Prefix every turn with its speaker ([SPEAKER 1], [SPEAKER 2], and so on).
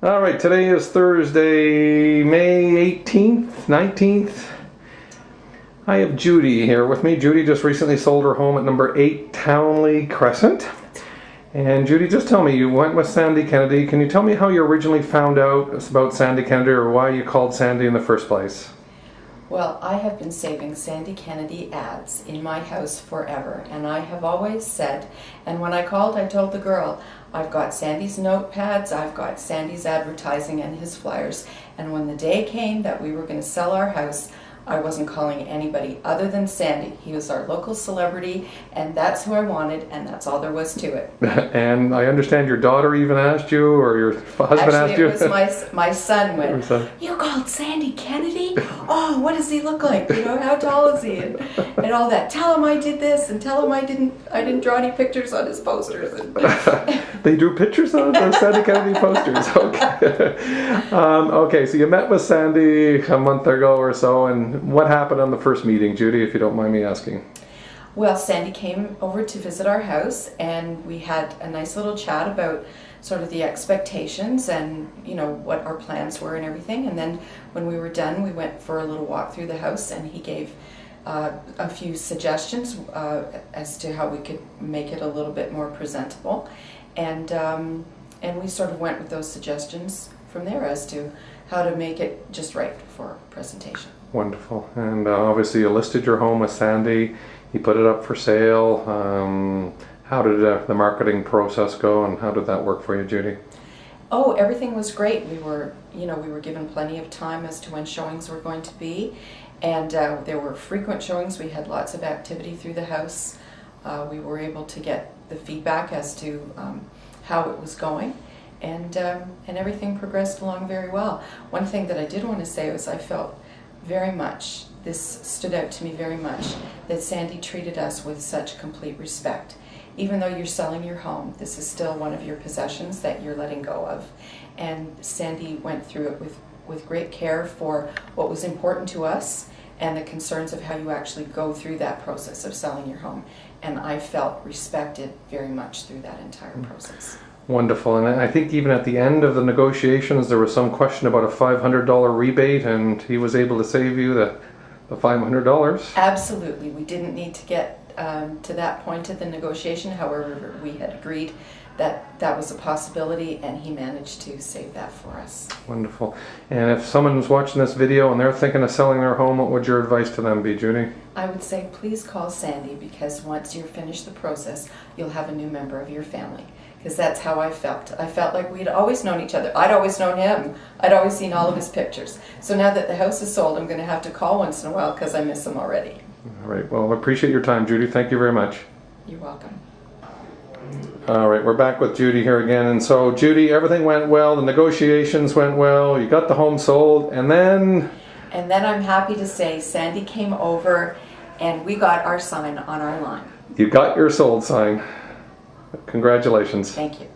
[SPEAKER 1] All right, today is Thursday, May 18th, 19th. I have Judy here with me. Judy just recently sold her home at number 8 Townley Crescent. And Judy, just tell me, you went with Sandy Kennedy. Can you tell me how you originally found out about Sandy Kennedy, or why you called Sandy in the first place?
[SPEAKER 2] Well, I have been saving Sandy Kennedy ads in my house forever, and I have always said, and when I called, I told the girl, I've got Sandy's notepads, I've got Sandy's advertising and his flyers, and when the day came that we were going to sell our house, I wasn't calling anybody other than Sandy. He was our local celebrity, and that's who I wanted, and that's all there was to it.
[SPEAKER 1] And I understand your daughter even asked you, or your husband asked you?
[SPEAKER 2] Actually, it was my son went, "You called Sandy Kennedy? Oh, what does he look like? You know, how tall is he?" And all that. Tell him I did this, and tell him I didn't draw any pictures on his posters.
[SPEAKER 1] They drew pictures on the Sandy Kennedy posters. Okay. Okay, so you met with Sandy a month ago or so, and what happened on the first meeting, Judy, if you don't mind me asking?
[SPEAKER 2] Well, Sandy came over to visit our house, and we had a nice little chat about sort of the expectations and, you know, what our plans were and everything. And then when we were done, we went for a little walk through the house, and he gave a few suggestions as to how we could make it a little bit more presentable. And we sort of went with those suggestions from there as to how to make it just right for presentation.
[SPEAKER 1] Wonderful. And obviously you listed your home with Sandy. You put it up for sale. How did the marketing process go, and how did that work for you, Judy?
[SPEAKER 2] Oh, everything was great. We were given plenty of time as to when showings were going to be, and there were frequent showings. We had lots of activity through the house. We were able to get the feedback as to how it was going, and everything progressed along very well. One thing that I did want to say was I felt very much, this stood out to me very much, that Sandy treated us with such complete respect. Even though you're selling your home, this is still one of your possessions that you're letting go of. And Sandy went through it with great care for what was important to us and the concerns of how you actually go through that process of selling your home. And I felt respected very much through that entire process.
[SPEAKER 1] Wonderful. And I think even at the end of the negotiations, there was some question about a $500 rebate, and he was able to save you the $500.
[SPEAKER 2] Absolutely. We didn't need to get to that point of the negotiation. However, we had agreed that that was a possibility, and he managed to save that for us.
[SPEAKER 1] Wonderful. And if someone's watching this video and they're thinking of selling their home, what would your advice to them be, Judy?
[SPEAKER 2] I would say please call Sandy, because once you're finished the process, you'll have a new member of your family. Because that's how I felt. I felt like we'd always known each other. I'd always known him. I'd always seen all of his pictures. So now that the house is sold, I'm going to have to call once in a while because I miss him already.
[SPEAKER 1] All right. Well, I appreciate your time, Judy. Thank you very much.
[SPEAKER 2] You're welcome.
[SPEAKER 1] All right, we're back with Judy here again. And so, Judy, everything went well. The negotiations went well. You got the home sold, and then...
[SPEAKER 2] And then I'm happy to say Sandy came over, and we got our sign on our line.
[SPEAKER 1] You got your sold sign. Congratulations.
[SPEAKER 2] Thank you.